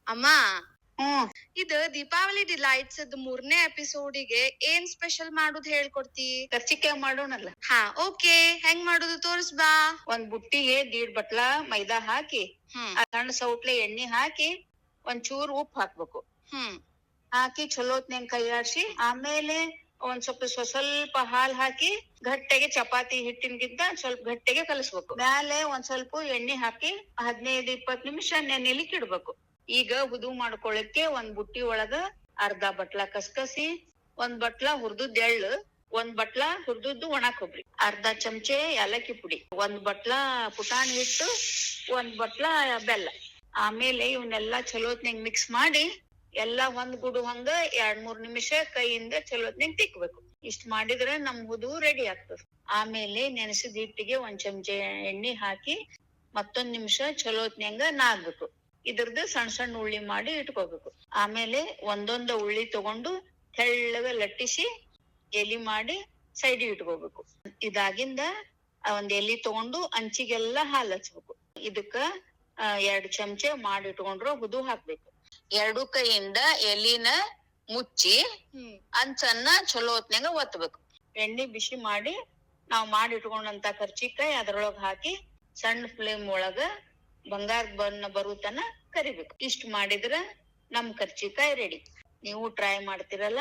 ಅಮ್ಮ, ಹ್ಮ್ ಇದು ದೀಪಾವಳಿ ಡಿಲೈಟ್ಸ್ ಮೂರನೇ ಎಪಿಸೋಡಿಗೆ ಏನ್ ಸ್ಪೆಷಲ್ ಮಾಡುದು ಹೇಳ್ಕೊಡ್ತಿ? ಕರ್ಚಿಕಾಯಿ ಮಾಡೋಣಲ್ಲ. ಹಾ, ಓಕೆ. ಹೆಂಗ್ ಮಾಡುದು ತೋರ್ಸ್ ಬಾ. ಒಂದ್ ಬುಟ್ಟಿಗೆ 1.5 ಬಟ್ಲ ಮೈದಾ ಹಾಕಿ, ಸಣ್ಣ ಸೌಟ್ಲೆ ಎಣ್ಣೆ ಹಾಕಿ, ಒಂಚೂರ್ ಉಪ್ಪು ಹಾಕ್ಬೇಕು. ಹಾಕಿ ಚಲೋತ್ನಂಗ್ ಕೈ ಆಡ್ಸಿ, ಆಮೇಲೆ ಒಂದ್ ಸ್ವಲ್ಪ ಹಾಲ್ ಹಾಕಿ ಗಟ್ಟೆಗೆ ಚಪಾತಿ ಹಿಟ್ಟಿನ್ಗಿಂತ ಸ್ವಲ್ಪ ಗಟ್ಟೆಗೆ ಕಲಸ್ಬೇಕು. ಮ್ಯಾಲೆ ಒಂದ್ ಸ್ವಲ್ಪ ಎಣ್ಣೆ ಹಾಕಿ 15-20 ನಿಮಿಷ ನೆನೆಲಿಕ್ಕೆ ಇಡ್ಬೇಕು. ಈಗ ಹುದು ಮಾಡ್ಕೊಳಕ್ಕೆ ಒಂದ್ ಬುಟ್ಟಿ ಒಳಗ ಅರ್ಧ ಬಟ್ಲ ಕಸ್ಕಸಿ, ಒಂದ್ ಬಟ್ಲ ಹುರ್ದುದ್ ಎಳ್ಳು, ಒಂದ್ ಬಟ್ಲ ಹುರ್ದುದ್ದು ಒಣ ಕೊಬ್ರಿ, ಅರ್ಧ ಚಮಚೆ ಏಲಕ್ಕಿ ಪುಡಿ, ಒಂದ್ ಬಟ್ಲ ಪುಟಾಣಿ ಹಿಟ್ಟು, ಒಂದ್ ಬಟ್ಲ ಬೆಲ್ಲ. ಆಮೇಲೆ ಇವನ್ನೆಲ್ಲಾ ಚಲೋತ್ನಂಗ್ ಮಿಕ್ಸ್ ಮಾಡಿ ಎಲ್ಲಾ ಒಂದ್ ಗುಡು ಹಂಗ 2-3 ನಿಮಿಷ ಕೈಯಿಂದ ಚಲೋತ್ನಂಗ್ ತಿಕ್ಬೇಕು. ಇಷ್ಟ ಮಾಡಿದ್ರೆ ನಮ್ ಹುದು ರೆಡಿ ಆಗ್ತದ. ಆಮೇಲೆ ನೆನೆಸಿದ ಹಿಟ್ಟಿಗೆ ಒಂದ್ ಚಮಚೆ ಎಣ್ಣೆ ಹಾಕಿ ಮತ್ತೊಂದ್ ನಿಮಿಷ ಚಲೋತ್ನಂಗ ನಾದ್ಬೇಕು. ಇದ್ರದ್ದು ಸಣ್ಣ ಸಣ್ಣ ಉಳ್ಳಿ ಮಾಡಿ ಇಟ್ಕೋಬೇಕು. ಆಮೇಲೆ ಒಂದೊಂದ ಉಳ್ಳಿ ತಗೊಂಡು ತೆಳ್ಳಗ ಲಟ್ಟಿಸಿ ಎಲಿ ಮಾಡಿ ಸೈಡಿಗೆ ಇಟ್ಕೋಬೇಕು. ಇದಾಗಿಂದ ಒಂದ್ ಎಲಿ ತಗೊಂಡು ಅಂಚಿಗೆಲ್ಲಾ ಹಾಲ್ ಹಚ್ಬೇಕು. ಇದಕ್ಕ 2 ಚಮಚೆ ಮಾಡಿ ಇಟ್ಕೊಂಡ್ರ ಹುದು ಹಾಕ್ಬೇಕು. 2 ಕೈಯಿಂದ ಎಲಿನ ಮುಚ್ಚಿ ಅಂಚನ್ನ ಚಲೋ ಹೊತ್ನ್ಯಾಗ ಒತ್ತಬೇಕು. ಎಣ್ಣೆ ಬಿಸಿ ಮಾಡಿ ನಾವ್ ಮಾಡಿ ಇಟ್ಕೊಂಡಂತ ಕರ್ಚಿಕಾಯಿ ಅದ್ರೊಳಗ ಹಾಕಿ ಸಣ್ಣ ಫ್ಲೇಮ್ ಒಳಗ ಬಂಗಾರ ಬಣ್ಣ ಬರುತನ ಕರಿಬೇಕು. ಇಷ್ಟ ಮಾಡಿದ್ರ ನಮ್ ಕರ್ಚಿಕಾಯಿ ರೆಡಿ. ನೀವು ಟ್ರೈ ಮಾಡ್ತಿರಲ್ಲ?